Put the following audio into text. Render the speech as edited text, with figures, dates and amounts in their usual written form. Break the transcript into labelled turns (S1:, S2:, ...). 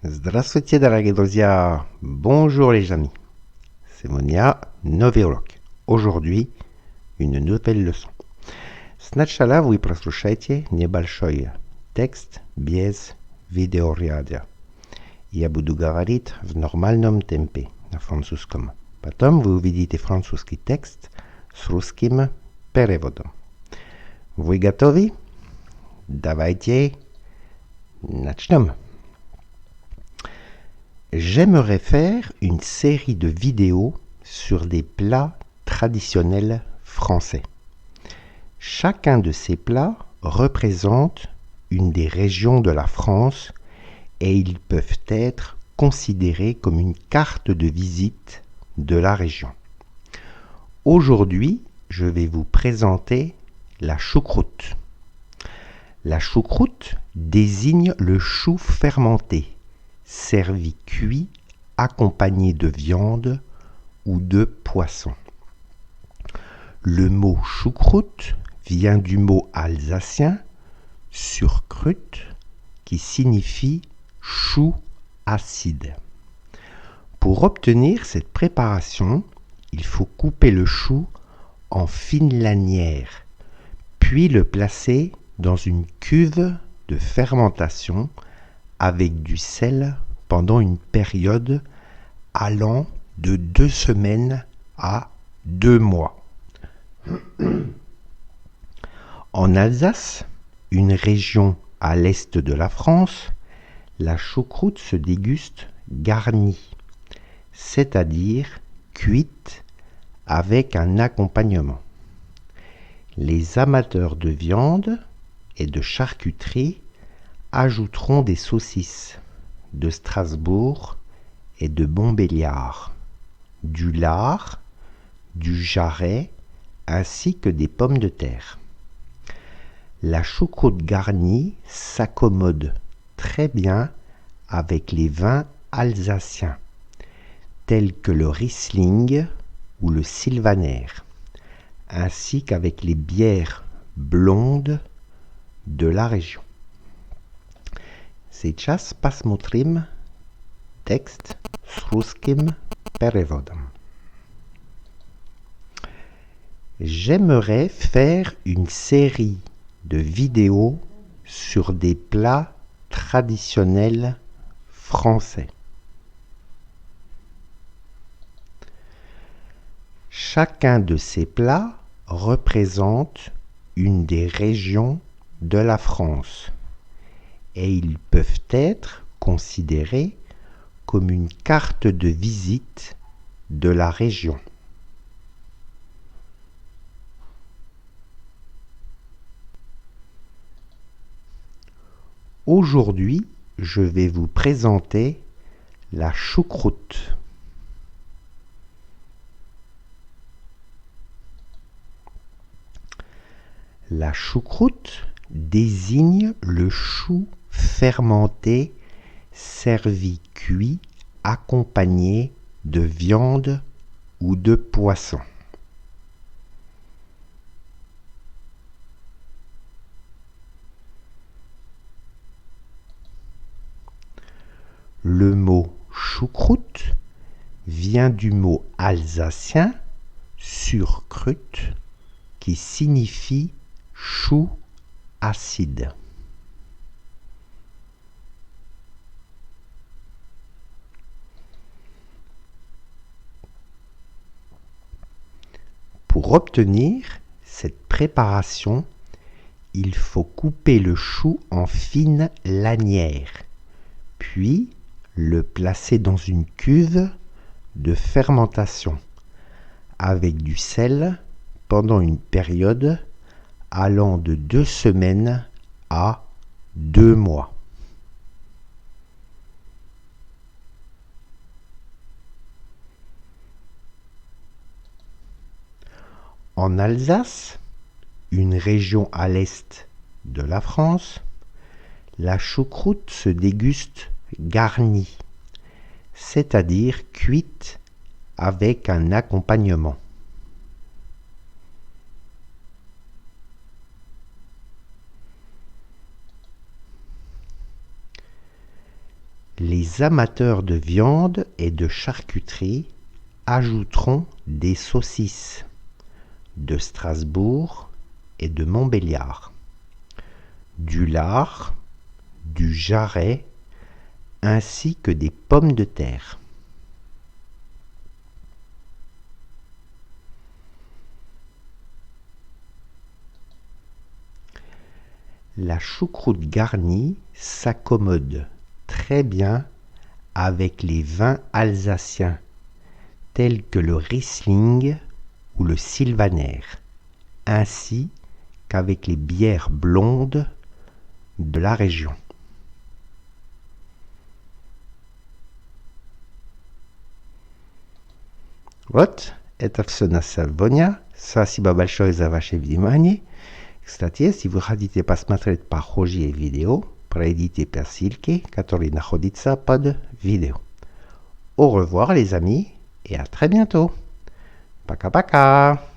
S1: Здравствуйте, дорогие друзья! Bonjour les amis! C'est Monia, новый урок. Aujourd'hui, une nouvelle leçon. Сначала вы прослушайте небольшой текст без видеоряда. Я буду говорить в нормальном темпе на французском. Потом вы увидите французский текст с русским переводом. Вы готовы? Давайте начнем. J'aimerais faire une série de vidéos sur des plats traditionnels français. Chacun de ces plats représente une des régions de la France et ils peuvent être considérés comme une carte de visite de la région. Aujourd'hui, je vais vous présenter la choucroute. La choucroute désigne le chou fermenté, servi cuit, accompagné de viande ou de poisson. Le mot choucroute vient du mot alsacien surkrut qui signifie chou acide. Pour obtenir cette préparation, il faut couper le chou en fines lanières, puis le placer dans une cuve de fermentation avec du sel pendant une période allant de 2 semaines à 2 mois. En Alsace, une région à l'est de la France, la choucroute se déguste garnie, c'est-à-dire cuite avec un accompagnement. Les amateurs de viande et de charcuterie ajouteront des saucisses de Strasbourg et de Montbéliard, du lard, du jarret ainsi que des pommes de terre. La choucroute garnie s'accommode très bien avec les vins alsaciens, tels que le Riesling ou le Sylvaner, ainsi qu'avec les bières blondes de la région. Сейчас посмотрим текст с русским переводом. J'aimerais faire une série de vidéos sur des plats traditionnels français. Chacun de ces plats représente une des régions de la France et ils peuvent être considérés comme une carte de visite de la région. Aujourd'hui, je vais vous présenter la choucroute. La choucroute désigne le chou fermenté servi cuit accompagné de viande ou de poisson. Le mot choucroute vient du mot alsacien surkrut qui signifie chou acide. Pour obtenir cette préparation, il faut couper le chou en fines lanières, puis le placer dans une cuve de fermentation avec du sel pendant une période allant de 2 semaines à 2 mois. En Alsace, une région à l'est de la France, la choucroute se déguste garnie, c'est-à-dire cuite avec un accompagnement. Les amateurs de viande et de charcuterie ajouteront des saucisses de Strasbourg et de Montbéliard, du lard, du jarret, ainsi que des pommes de terre. La choucroute garnie s'accommode très bien avec les vins alsaciens tels que le Riesling ou le Sylvaner, ainsi qu'avec les bières blondes de la région. Вот, это все на сегодня. Спасибо большое за ваше внимание. Кстати, если вы хотите посмотреть похожие видео, пройдите по ссылке, которая находится под видео. Au revoir les amis et à très bientôt. Пока-пока.